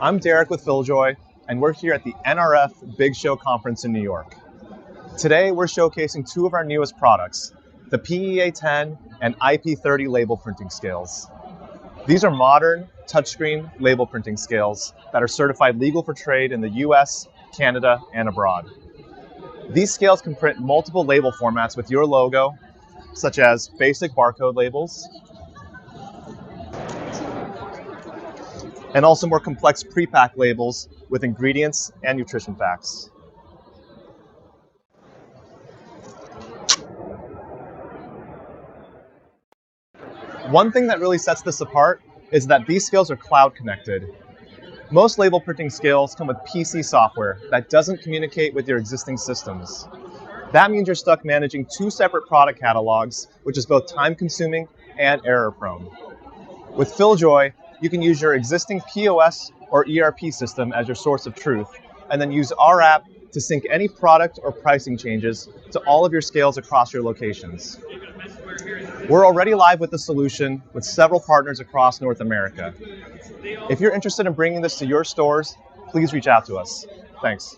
I'm Derek with Filljoy, and we're here at the NRF Big Show Conference in New York. Today, we're showcasing two of our newest products, the PEA10 and IP30 label printing scales. These are modern, touchscreen label printing scales that are certified legal for trade in the US, Canada, and abroad. These scales can print multiple label formats with your logo, such as basic barcode labels, and also more complex pre-packed labels with ingredients and nutrition facts. One thing that really sets this apart is that these scales are cloud connected. Most label printing scales come with PC software that doesn't communicate with your existing systems. That means you're stuck managing two separate product catalogs, which is both time-consuming and error-prone. With Filljoy, you can use your existing POS or ERP system as your source of truth, and then use our app to sync any product or pricing changes to all of your scales across your locations. We're already live with the solution with several partners across North America. If you're interested in bringing this to your stores, please reach out to us. Thanks.